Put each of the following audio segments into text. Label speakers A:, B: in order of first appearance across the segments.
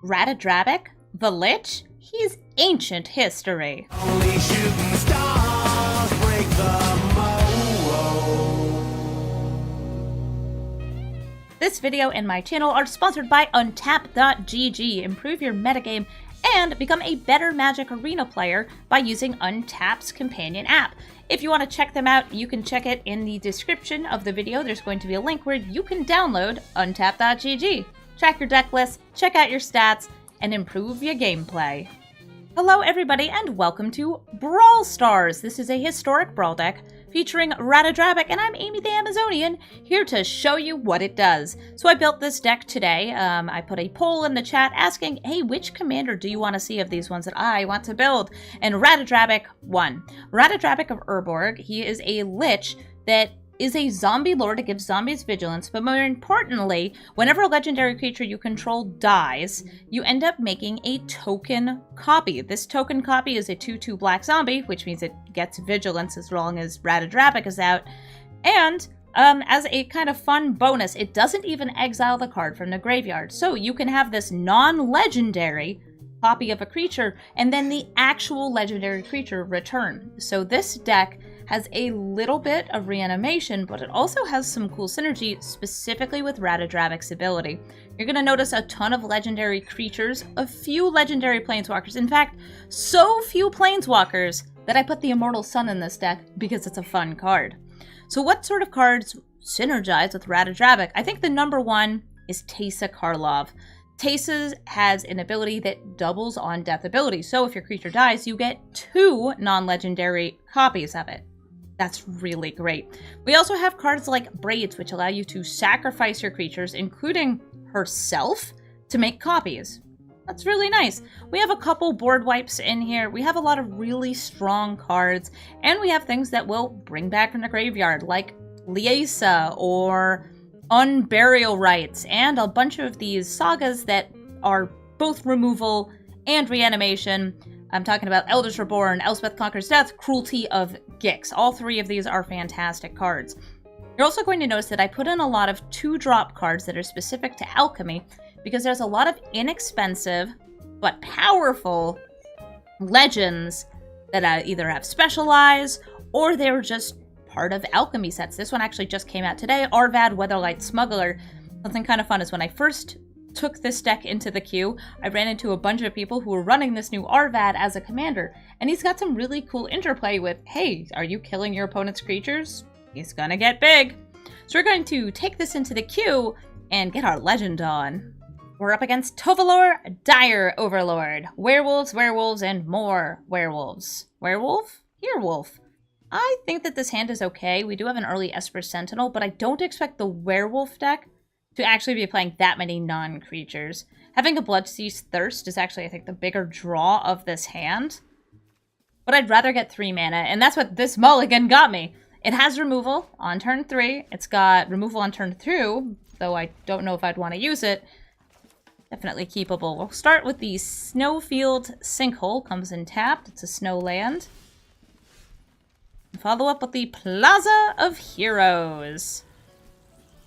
A: Ratadrabik, the Lich? He's ancient history.
B: Only shooting stars break the mold.
A: This video and my channel are sponsored by Untap.gg. Improve your metagame and become a better Magic Arena player by using Untap's companion app. If you want to check them out, you can check it in the description of the video. There's going to be a link where you can download Untap.gg. Track your deck list, check out your stats, and improve your gameplay. Hello everybody and welcome to Brawl Stars. This is a historic Brawl deck featuring Ratadrabik, and I'm Amy the Amazonian, here to show you what it does. So I built this deck today. I put a poll in the chat asking, hey, which commander do you want to see of these ones that I want to build? And Ratadrabik won. Ratadrabik of Urborg, he is a Lich that is a zombie lord that gives zombies vigilance, but more importantly, whenever a legendary creature you control dies, you end up making a token copy. This token copy is a 2/2 black zombie, which means it gets vigilance as long as Ratadrabik is out. And as a kind of fun bonus, it doesn't even exile the card from the graveyard. So you can have this non-legendary copy of a creature and then the actual legendary creature return. So this deck has a little bit of reanimation, but it also has some cool synergy, specifically with Ratadrabik's ability. You're going to notice a ton of legendary creatures, a few legendary planeswalkers. In fact, so few planeswalkers that I put the Immortal Sun in this deck because it's a fun card. So what sort of cards synergize with Ratadrabik? I think the number one is Teysa Karlov. Teysa has an ability that doubles on death ability. So if your creature dies, you get 2 non-legendary copies of it. That's really great. We also have cards like Braids, which allow you to sacrifice your creatures, including herself, to make copies. That's really nice. We have a couple board wipes in here. We have a lot of really strong cards, and we have things that will bring back from the graveyard, like Lae'zel or Unburial Rites, and a bunch of these sagas that are both removal and reanimation. I'm talking about Eldritch Reborn, Elspeth Conquers Death, Cruelty of Gix. All 3 of these are fantastic cards. You're also going to notice that I put in a lot of 2-drop cards that are specific to alchemy, because there's a lot of inexpensive but powerful legends that either have specialized or they're just part of alchemy sets. This one actually just came out today, Arvad Weatherlight Smuggler. Something kind of fun is when I first took this deck into the queue, I ran into a bunch of people who were running this new Arvad as a commander, and he's got some really cool interplay with, hey, are you killing your opponent's creatures? He's gonna get big. So we're going to take this into the queue and get our legend on. We're up against Tovalor, Dire Overlord. Werewolves, and more werewolves. Werewolf? Here, wolf. I think that this hand is okay. We do have an early Esper Sentinel, but I don't expect the werewolf deck to actually be playing that many non-creatures. Having a Bloodsea's Thirst is actually, I think, the bigger draw of this hand. But I'd rather get 3 mana, and that's what this mulligan got me. It has removal on turn 3. It's got removal on turn 2, though I don't know if I'd want to use it. Definitely keepable. We'll start with the Snowfield Sinkhole. Comes in tapped. It's a snow land. Follow up with the Plaza of Heroes.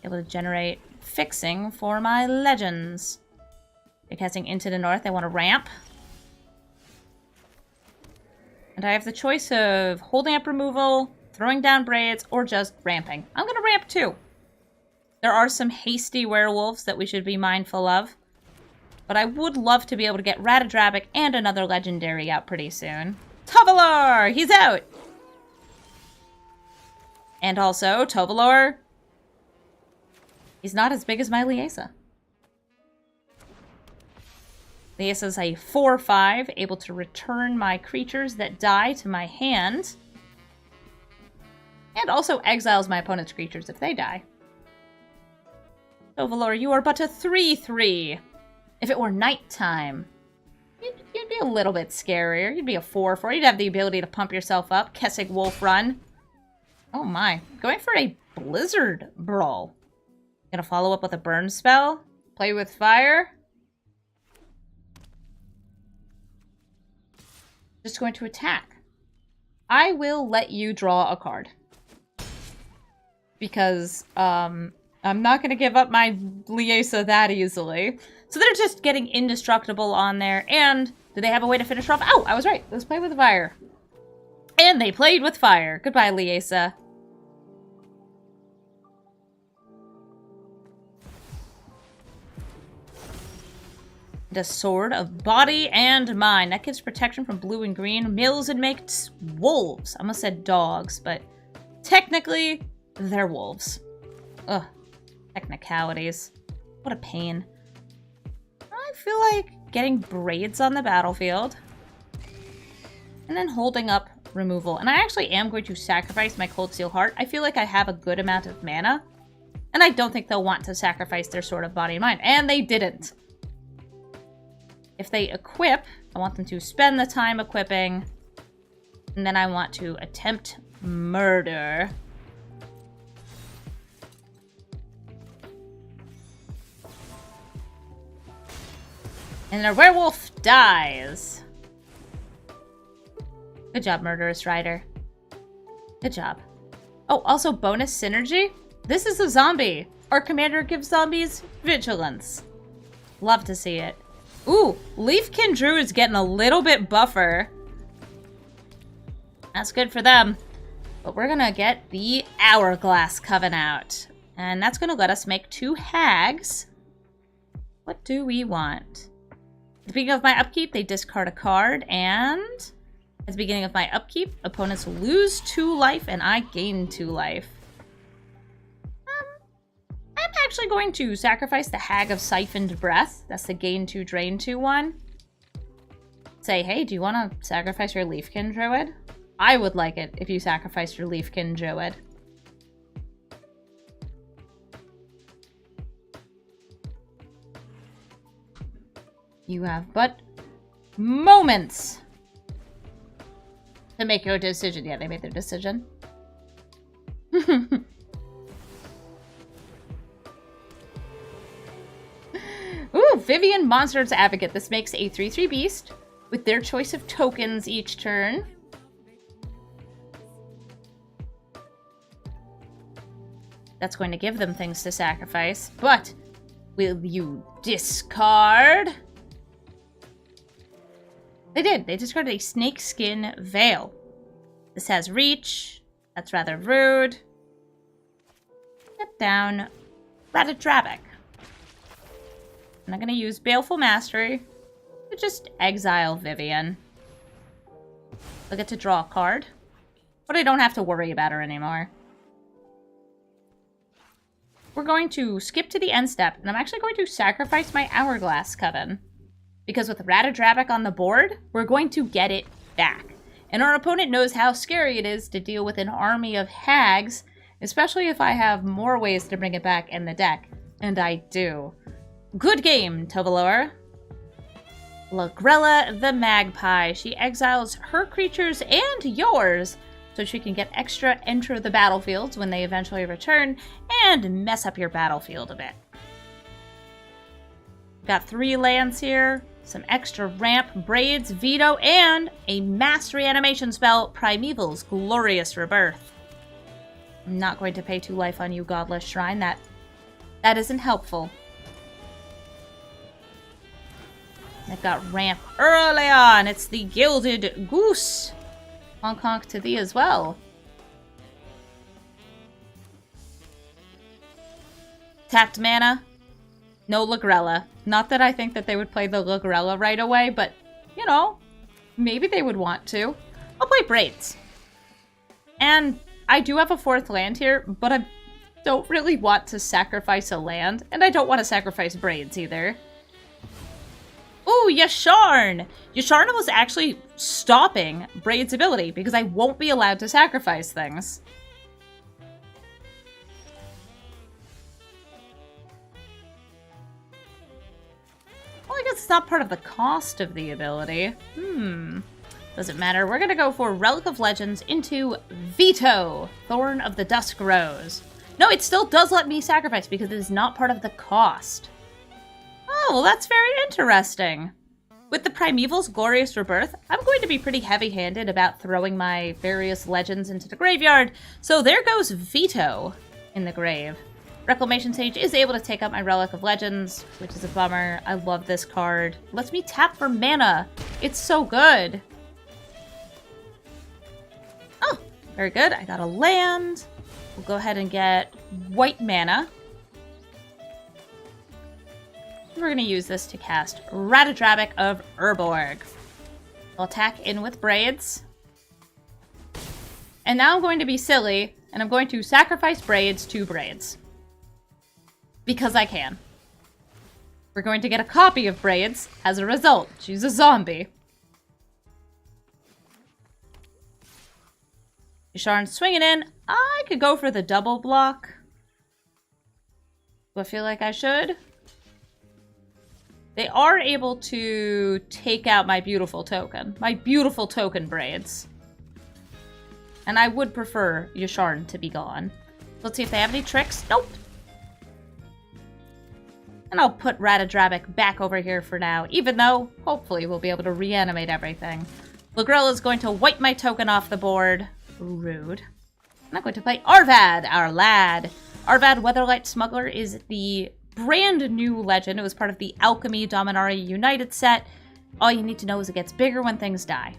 A: Able to generate fixing for my legends. They're casting Into the North. They want to ramp. And I have the choice of holding up removal, throwing down Braids, or just ramping. I'm going to ramp too. There are some hasty werewolves that we should be mindful of. But I would love to be able to get Ratadrabik and another legendary out pretty soon. Tovalor! He's out! And also, Tovalor, he's not as big as my Lae'zel. Lae'zel is a 4/5, able to return my creatures that die to my hand. And also exiles my opponent's creatures if they die. Tovalor, you are but a 3/3. If it were nighttime, you'd be a little bit scarier. You'd be a 4/4. You'd have the ability to pump yourself up. Kessig Wolf Run. Oh my. Going for a Blizzard Brawl. Gonna follow up with a burn spell. Play with fire. Just going to attack. I will let you draw a card. Because, I'm not going to give up my Lae'zel that easily. So they're just getting indestructible on there. And do they have a way to finish off? Oh, I was right. Let's play with fire. And they played with fire. Goodbye, Lae'zel. The Sword of Body and Mind. That gives protection from blue and green. Mills and makes wolves. I almost said dogs, but technically, they're wolves. Ugh. Technicalities. What a pain. I feel like getting Braids on the battlefield. And then holding up removal. And I actually am going to sacrifice my Cold Steel Heart. I feel like I have a good amount of mana. And I don't think they'll want to sacrifice their Sword of Body and Mind. And they didn't. If they equip, I want them to spend the time equipping. And then I want to attempt murder. And their werewolf dies. Good job, Murderous Rider. Good job. Oh, also bonus synergy. This is a zombie. Our commander gives zombies vigilance. Love to see it. Ooh, Leafkin Druid is getting a little bit buffer. That's good for them. But we're gonna get the Hourglass Coven out. And that's gonna let us make 2 hags. What do we want? At the beginning of my upkeep, they discard a card, and at the beginning of my upkeep, opponents lose 2 life and I gain 2 life. I'm actually going to sacrifice the Hag of Siphoned Breath. That's the gain 2, drain 2 one. Say, hey, do you want to sacrifice your Leafkin Druid? I would like it if you sacrificed your Leafkin Druid. You have but moments to make your decision. Yeah, they made their decision. Ooh, Vivian Monsters Advocate. This makes a 3/3 beast with their choice of tokens each turn. That's going to give them things to sacrifice, but will you discard? They did. They discarded a Snakeskin Veil. This has reach. That's rather rude. Get down Ratadrabik. And I'm going to use Baleful Mastery to just exile Vivian. I'll get to draw a card, but I don't have to worry about her anymore. We're going to skip to the end step, and I'm actually going to sacrifice my Hourglass Coven. Because with Ratadrabik on the board, we're going to get it back. And our opponent knows how scary it is to deal with an army of hags, especially if I have more ways to bring it back in the deck. And I do. Good game, Tovalor. Lagrella the Magpie. She exiles her creatures and yours so she can get extra enter the battlefields when they eventually return and mess up your battlefield a bit. Got 3 lands here, some extra ramp, Braids, Vito, and a mass reanimation spell, Primeval's Glorious Rebirth. I'm not going to pay 2 life on you, Godless Shrine. That isn't helpful. They've got ramp early on. It's the Gilded Goose. Honk honk to thee as well. Tapped mana. No Lagrella. Not that I think that they would play the Lagrella right away, but, you know, maybe they would want to. I'll play Braids. And I do have a 4th land here, but I don't really want to sacrifice a land, and I don't want to sacrifice Braids either. Ooh, Yasharn! Yasharn was actually stopping Braid's ability because I won't be allowed to sacrifice things. Well, I guess it's not part of the cost of the ability. Doesn't matter. We're gonna go for Relic of Legends into Vito, Thorn of the Dusk Rose. No, it still does let me sacrifice because it is not part of the cost. Oh, well, that's very interesting. With the Primeval's Glorious Rebirth, I'm going to be pretty heavy-handed about throwing my various legends into the graveyard. So there goes Vito in the grave. Reclamation Sage is able to take up my Relic of Legends, which is a bummer. I love this card. Lets me tap for mana. It's so good. Oh, very good. I got a land. We'll go ahead and get white mana. We're going to use this to cast Ratadrabik of Urborg. I'll attack in with Braids. And now I'm going to be silly, and I'm going to sacrifice Braids to Braids. Because I can. We're going to get a copy of Braids as a result. She's a zombie. Yasharn's swinging in. I could go for the double block. Do I feel like I should? They are able to take out my beautiful token. My beautiful token Braids. And I would prefer Yasharn to be gone. Let's see if they have any tricks. Nope. And I'll put Ratadrabik back over here for now, even though, hopefully, we'll be able to reanimate everything. Lagrella is going to wipe my token off the board. Rude. I'm going to play Arvad, our lad. Arvad, Weatherlight Smuggler, is the brand new legend. It was part of the Alchemy Dominaria United set. All you need to know is it gets bigger when things die.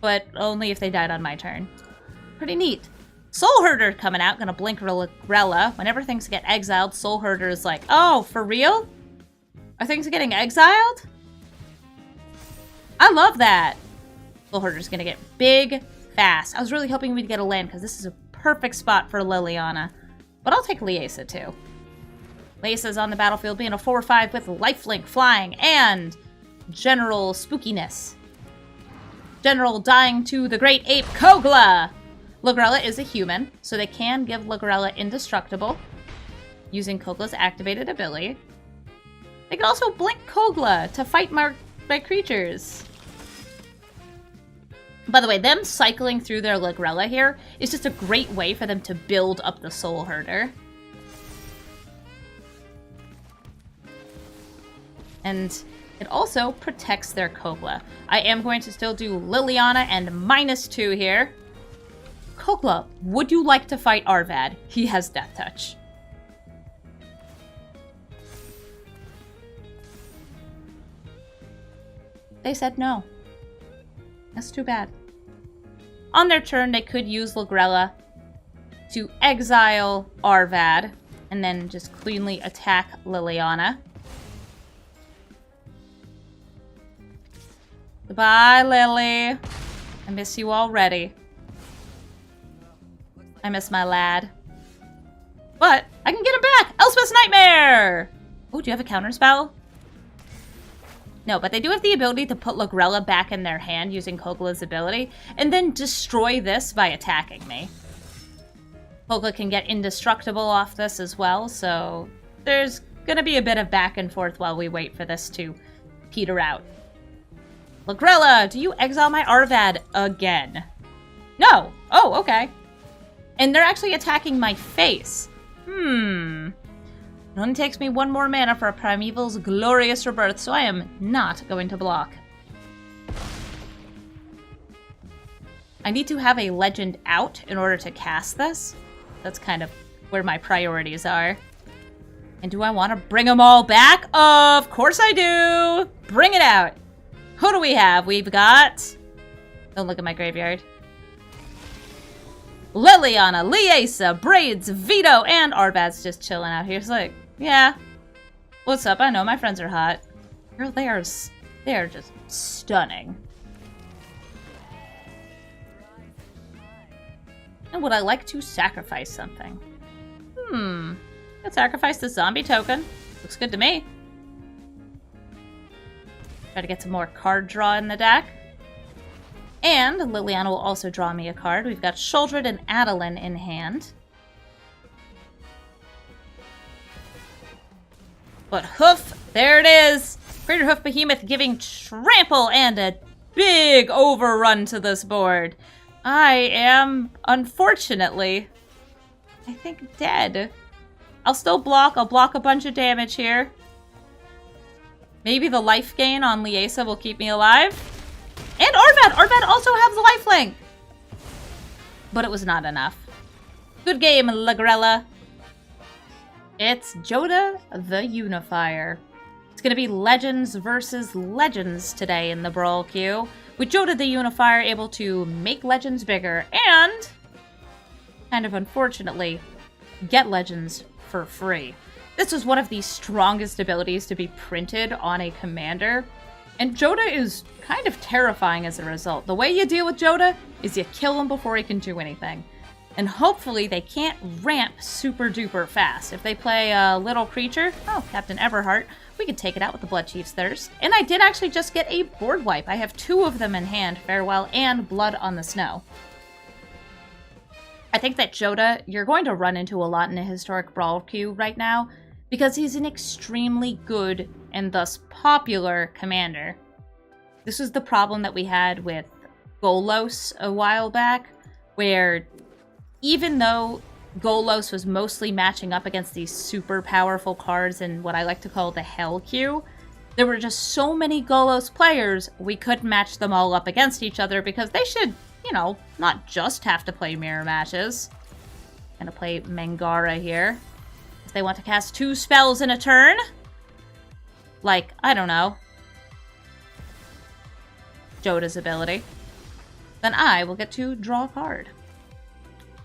A: But only if they died on my turn. Pretty neat. Soul Herder coming out, gonna blink Lagrella. Whenever things get exiled, Soul Herder is like, oh, for real? Are things getting exiled? I love that. Soul Herder's gonna get big, fast. I was really hoping we'd get a land, because this is a perfect spot for Liliana. But I'll take Lae'zel, too. Lae'zel's on the battlefield, being a 4/5 with lifelink, flying, and general spookiness. General dying to the great ape Kogla! Lagrella is a human, so they can give Lagrella indestructible using Kogla's activated ability. They can also blink Kogla to fight my creatures. By the way, them cycling through their Lagrella here is just a great way for them to build up the Soul Herder. And it also protects their Kogla. I am going to still do Liliana and -2 here. Kogla, would you like to fight Arvad? He has Death Touch. They said no. That's too bad. On their turn, they could use Lagrella to exile Arvad and then just cleanly attack Liliana. Goodbye, Lily. I miss you already. I miss my lad. But I can get him back! Elspeth's Nightmare! Oh, do you have a counterspell? No, but they do have the ability to put Lagrella back in their hand using Kogla's ability, and then destroy this by attacking me. Kogla can get indestructible off this as well, so there's gonna be a bit of back and forth while we wait for this to peter out. Lagrella, do you exile my Arvad again? No! Oh, okay. And they're actually attacking my face. It only takes me one more mana for a Primeval's Glorious Rebirth, so I am not going to block. I need to have a legend out in order to cast this. That's kind of where my priorities are. And do I want to bring them all back? Of course I do! Bring it out! Who do we have? We've got... Don't look at my graveyard. Liliana, Lae'zel, Braids, Vito, and Arvad's just chilling out here. It's like, yeah, what's up? I know my friends are hot. Girl, they are just stunning. And would I like to sacrifice something? Could sacrifice the zombie token. Looks good to me. Try to get some more card draw in the deck. And Liliana will also draw me a card. We've got Sheoldred and Adeline in hand. But Hoof, there it is! Greater Hoof Behemoth giving trample and a big overrun to this board. I am, unfortunately, I think dead. I'll still block. I'll block a bunch of damage here. Maybe the life gain on Lae'zel will keep me alive. And Arvad! Arvad also has lifelink! But it was not enough. Good game, Lagrella. It's Jodah the Unifier. It's going to be Legends versus Legends today in the Brawl queue, with Jodah the Unifier able to make Legends bigger and, kind of unfortunately, get Legends for free. This is one of the strongest abilities to be printed on a commander, and Jodah is kind of terrifying as a result. The way you deal with Jodah is you kill him before he can do anything. And hopefully they can't ramp super duper fast. If they play a little creature, oh, Captain Eberhart, we could take it out with the Blood Chief's Thirst. And I did actually just get a board wipe. I have 2 of them in hand, Farewell and Blood on the Snow. I think that Jodah, you're going to run into a lot in a Historic Brawl queue right now, because he's an extremely good and thus popular commander. This was the problem that we had with Golos a while back, where even though Golos was mostly matching up against these super powerful cards in what I like to call the Hell queue, there were just so many Golos players, we couldn't match them all up against each other because they should, you know, not just have to play mirror matches. Gonna play Mangara here. If they want to cast 2 spells in a turn, like, I don't know, Jodah's ability, then I will get to draw a card.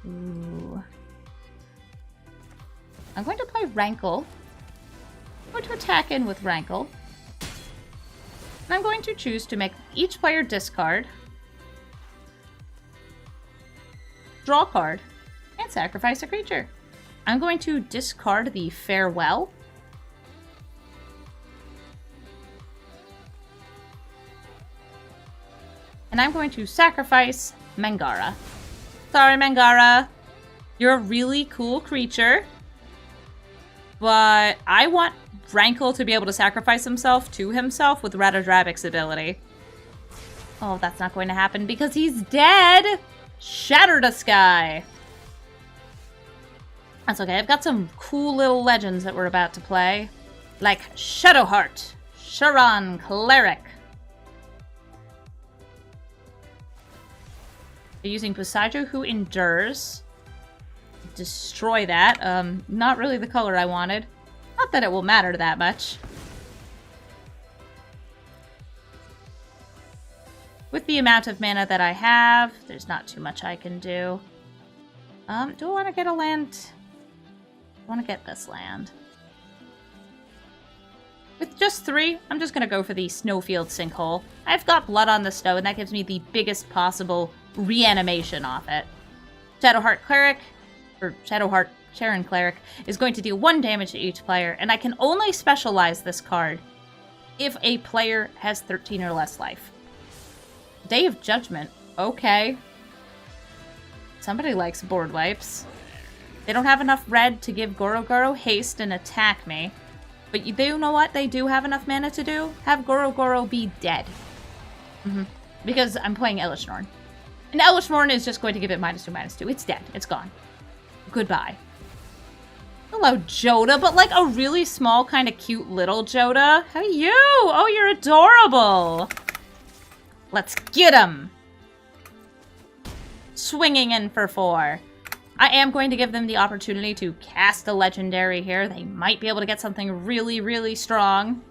A: Ooh. I'm going to play Rankle. I'm going to attack in with Rankle. And I'm going to choose to make each player discard, draw a card, and sacrifice a creature. I'm going to discard the Farewell. And I'm going to sacrifice Mangara. Sorry, Mangara. You're a really cool creature. But I want Rankle to be able to sacrifice himself to himself with Ratadrabik's ability. Oh, that's not going to happen because he's dead! Shatter the Sky! That's okay, I've got some cool little legends that we're about to play. Like Shadowheart, Sharon Cleric. They're using Pusaijo, who endures. Destroy that. Not really the color I wanted. Not that it will matter that much. With the amount of mana that I have, there's not too much I can do. Do I want to get a land? I want to get this land. With just 3, I'm just going to go for the Snowfield Sinkhole. I've got Blood on the Snow, and that gives me the biggest possible reanimation off it. Shadowheart Cleric, or Shadowheart Sharon Cleric, is going to deal 1 damage to each player, and I can only specialize this card if a player has 13 or less life. Day of Judgment. Okay. Somebody likes board wipes. They don't have enough red to give Goro Goro haste and attack me. But you do know what they do have enough mana to do? Have Goro Goro be dead. Because I'm playing Elesh Norn. And Elesh Norn is just going to give it -2/-2. It's dead. It's gone. Goodbye. Hello, Jodah, but like a really small, kind of cute little Jodah. How are you? Oh, you're adorable. Let's get him. Swinging in for 4. I am going to give them the opportunity to cast a legendary here. They might be able to get something really, really strong.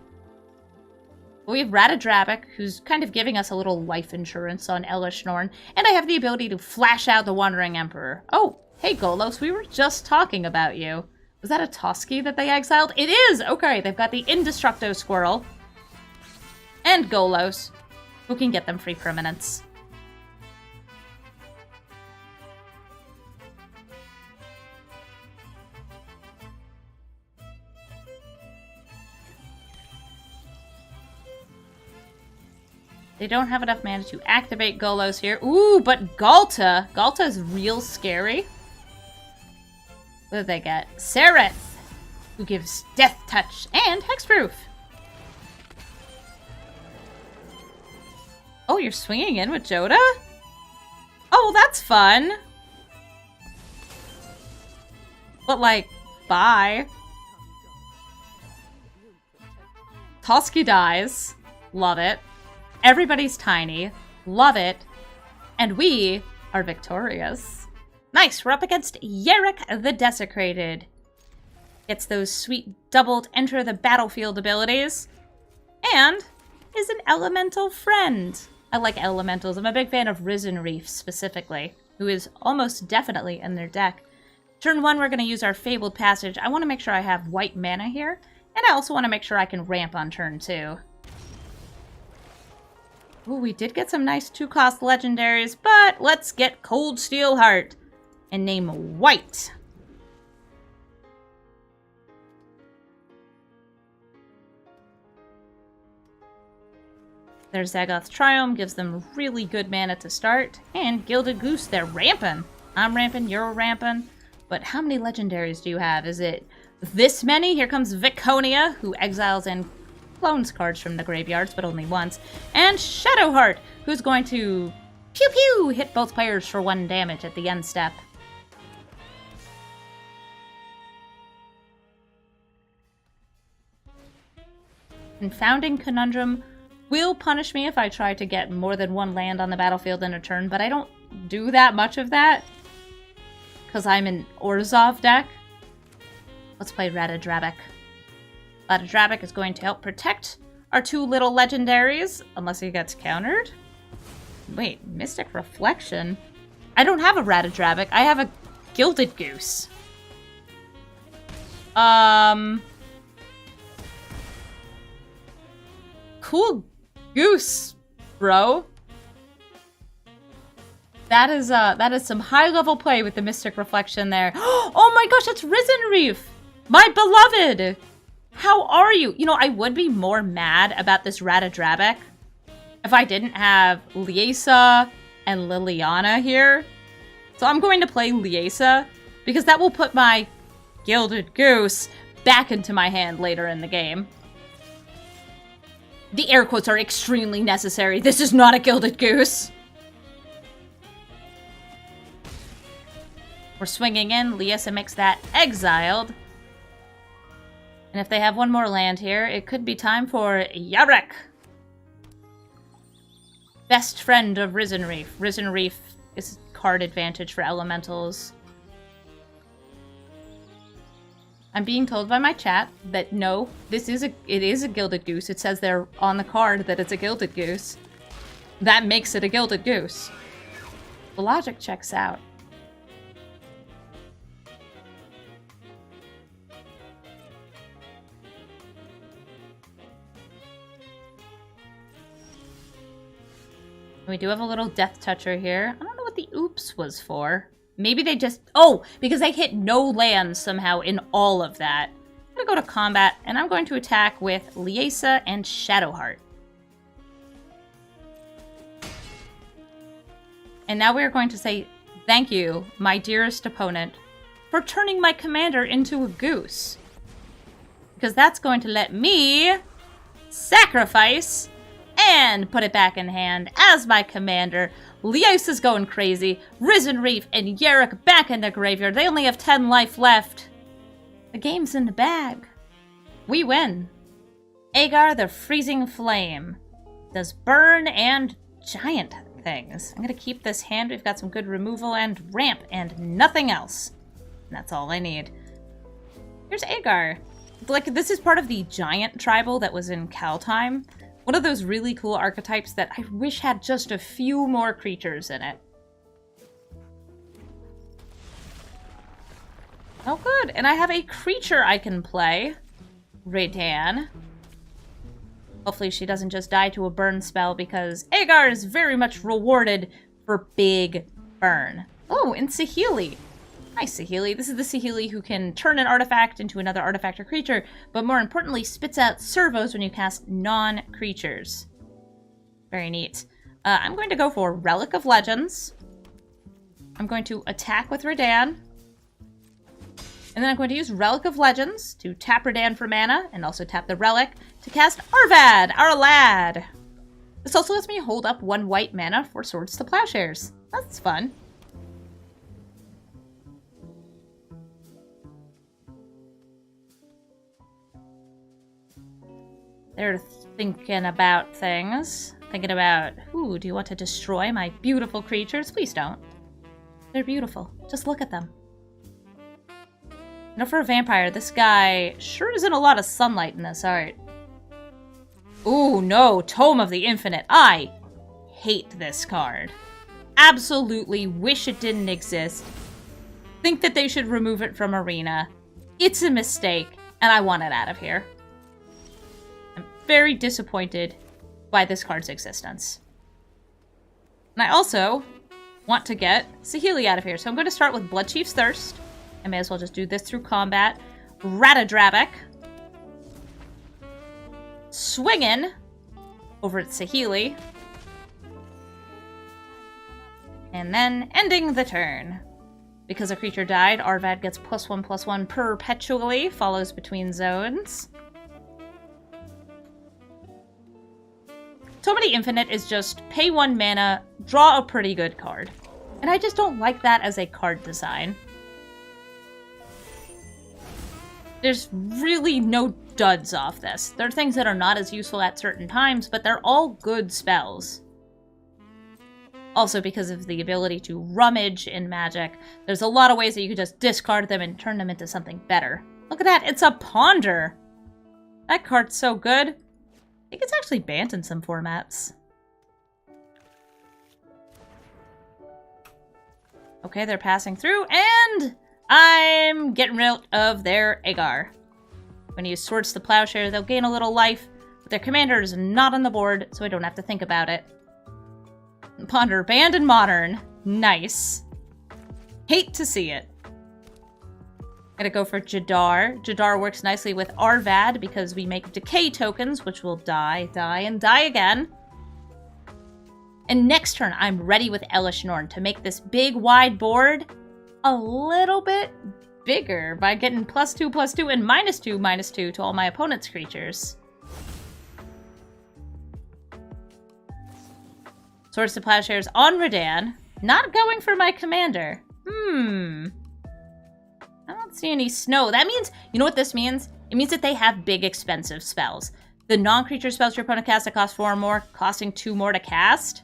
A: We have Ratadrabik, who's kind of giving us a little life insurance on Elesh Norn, and I have the ability to flash out the Wandering Emperor. Oh, hey Golos, we were just talking about you. Was that a Toski that they exiled? It is! Okay, they've got the Indestructo Squirrel and Golos, who can get them free permanents. They don't have enough mana to activate Golos here. Ooh, but Galta! Galta's real scary. What did they get? Sereth, who gives Death Touch and Hexproof. Oh, you're swinging in with Jodah? Oh, that's fun. But, like, bye. Toski dies. Love it. Everybody's tiny. Love it. And we are victorious. Nice, we're up against Yerrick the Desecrated. Gets those sweet doubled enter the battlefield abilities. And is an elemental friend. I like elementals. I'm a big fan of Risen Reef specifically, who is almost definitely in their deck. Turn 1, we're going to use our Fabled Passage. I want to make sure I have white mana here, and I also want to make sure I can ramp on turn 2. Ooh, we did get some nice 2-cost legendaries, but let's get Cold Steel Heart and name white. Their Zagoth's Triumph gives them really good mana to start. And Gilded Goose, they're ramping. I'm ramping, you're ramping. But how many legendaries do you have? Is it this many? Here comes Viconia, who exiles and clones cards from the graveyards, but only once. And Shadowheart, who's going to pew-pew hit both players for 1 damage at the end step. Confounding Conundrum will punish me if I try to get more than 1 land on the battlefield in a turn, but I don't do that much of that because I'm an Orzhov deck. Let's play Ratadrabik. Ratadrabik is going to help protect our 2 little legendaries, unless he gets countered. Wait, Mystic Reflection? I don't have a Ratadrabik, I have a Gilded Goose. Cool goose, bro. That is some high-level play with the Mystic Reflection there. Oh my gosh, it's Risen Reef! My beloved! How are you? You know, I would be more mad about this Ratadrabik if I didn't have Lae'zel and Liliana here. So I'm going to play Lae'zel, because that will put my Gilded Goose back into my hand later in the game. The air quotes are extremely necessary. This is not a Gilded Goose. We're swinging in. Lae'zel makes that exiled. And if they have 1 more land here, it could be time for Yarek. Best friend of Risen Reef. Risen Reef is card advantage for elementals. I'm being told by my chat that no, it is a Gilded Goose. It says there on the card that it's a Gilded Goose. That makes it a Gilded Goose. The logic checks out. We do have a little Death Toucher here. I don't know what the oops was for. Maybe they just... Oh! Because I hit no lands somehow in all of that. I'm going to go to combat, and I'm going to attack with Lae'zel and Shadowheart. And now we are going to say, thank you, my dearest opponent, for turning my commander into a goose. Because that's going to let me sacrifice and put it back in hand as my commander. Lae'zel is going crazy. Risen Reef and Yarek back in the graveyard. They only have 10 life left. The game's in the bag. We win. Agar the Freezing Flame does burn and giant things. I'm going to keep this hand. We've got some good removal and ramp and nothing else. And that's all I need. Here's Agar. Like, this is part of the giant tribal that was in Kaldheim. One of those really cool archetypes that I wish had just a few more creatures in it. Oh good, and I have a creature I can play. Reidane. Hopefully she doesn't just die to a burn spell because Agar is very much rewarded for big burn. Oh, and Saheeli. Nice, Saheeli. This is the Saheeli who can turn an artifact into another artifact or creature, but more importantly, spits out servos when you cast non-creatures. Very neat. I'm going to go for Relic of Legends. I'm going to attack with Reidane. And then I'm going to use Relic of Legends to tap Reidane for mana, and also tap the Relic to cast Arvad, our lad. This also lets me hold up 1 white mana for Swords to Plowshares. That's fun. They're thinking about things. Thinking about, ooh, do you want to destroy my beautiful creatures? Please don't. They're beautiful. Just look at them. You know, for a vampire, this guy sure isn't a lot of sunlight in this art. Ooh, no, Tome of the Infinite. I hate this card. Absolutely wish it didn't exist. Think that they should remove it from Arena. It's a mistake, and I want it out of here. I'm very disappointed by this card's existence. And I also want to get Saheeli out of here, so I'm going to start with Bloodchief's Thirst. I may as well just do this through combat. Ratadrabik. Swinging over at Saheeli. And then ending the turn. Because a creature died, Arvad gets +1/+1 perpetually, follows between zones. Tome of the Infinite is just pay 1 mana, draw a pretty good card. And I just don't like that as a card design. There's really no duds off this. There are things that are not as useful at certain times, but they're all good spells. Also, because of the ability to rummage in Magic, there's a lot of ways that you could just discard them and turn them into something better. Look at that, it's a Ponder! That card's so good. I think it's actually banned in some formats. Okay, they're passing through, and I'm getting rid of their Agar. When you use Swords to Plowshare, they'll gain a little life, but their commander is not on the board, so I don't have to think about it. Ponder banned in Modern. Nice. Hate to see it. Gonna go for Jadar. Jadar works nicely with Arvad because we make decay tokens, which will die, and die again. And next turn, I'm ready with Elesh Norn to make this big, wide board a little bit bigger by getting +2/+2 and -2/2 to all my opponent's creatures. Swords to Plowshares on Reidane. Not going for my commander. I don't see any snow. That means, you know what this means? It means that they have big, expensive spells. The non-creature spells your opponent casts that cost 4 or more, costing 2 more to cast.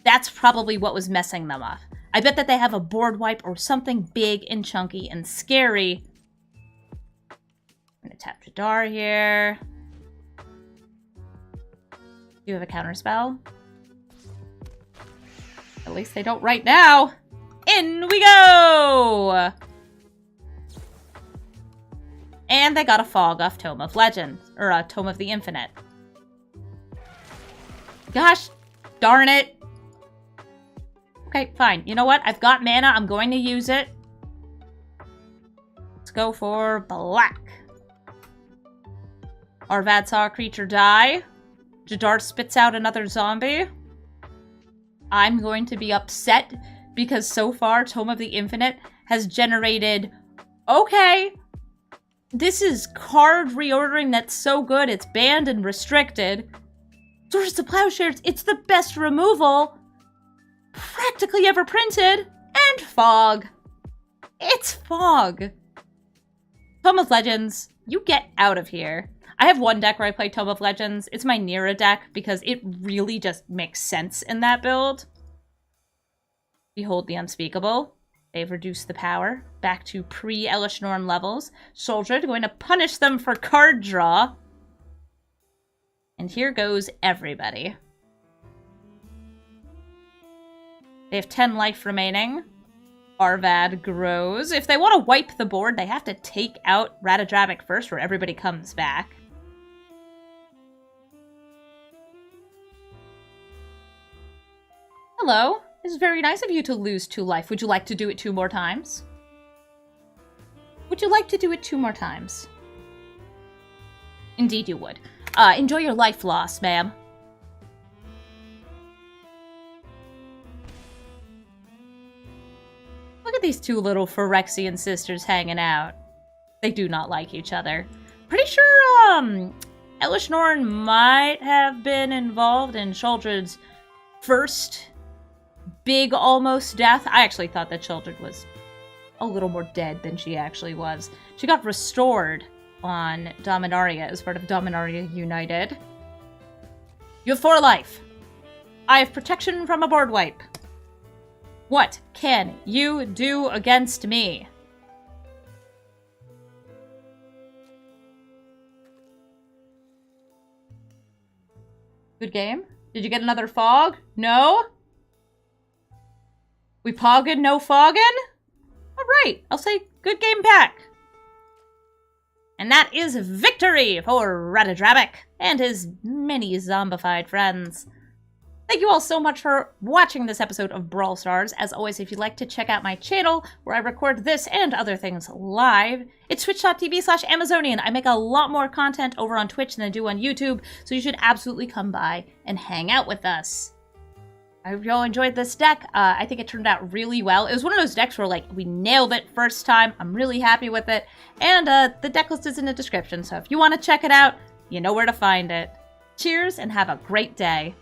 A: That's probably what was messing them up. I bet that they have a board wipe or something big and chunky and scary. I'm gonna tap Jadar here. Do you have a counter spell? At least they don't right now. In we go! And they got a Fog off Tome of Legends, or a Tome of the Infinite. Gosh darn it. Okay, fine. You know what? I've got mana. I'm going to use it. Let's go for black. Arvad saw a creature die. Jadar spits out another zombie. I'm going to be upset because so far Tome of the Infinite has generated, okay, this is card reordering that's so good it's banned and restricted. Swords to Plowshares, it's the best removal practically ever printed, and Fog. It's Fog. Tome of Legends, you get out of here. I have one deck where I play Tome of Legends. It's my Nira deck because it really just makes sense in that build. Behold the Unspeakable. They've reduced the power back to pre-Elesh Norn levels. Soldier going to punish them for card draw. And here goes everybody. They have 10 life remaining. Arvad grows. If they want to wipe the board, they have to take out Ratadrabik first where everybody comes back. Hello. It's very nice of you to lose 2 life. Would you like to do it 2 more times? Would you like to do it 2 more times? Indeed you would. Enjoy your life loss, ma'am. Look at these 2 little Phyrexian sisters hanging out. They do not like each other. Pretty sure, Elesh Norn might have been involved in Sheoldred's first big almost death. I actually thought that Sheoldred was a little more dead than she actually was. She got restored on Dominaria as part of Dominaria United. You have 4 life. I have protection from a board wipe. What can you do against me? Good game. Did you get another fog? No? We poggin', no foggin'? Alright, I'll say good game back. And that is victory for Ratadrabik and his many zombified friends. Thank you all so much for watching this episode of Brawl Stars. As always, if you'd like to check out my channel, where I record this and other things live, it's twitch.tv/Amazonian. I make a lot more content over on Twitch than I do on YouTube, so you should absolutely come by and hang out with us. I hope you all enjoyed this deck. I think it turned out really well. It was one of those decks where, like, we nailed it first time. I'm really happy with it. And the deck list is in the description, so if you want to check it out, you know where to find it. Cheers, and have a great day.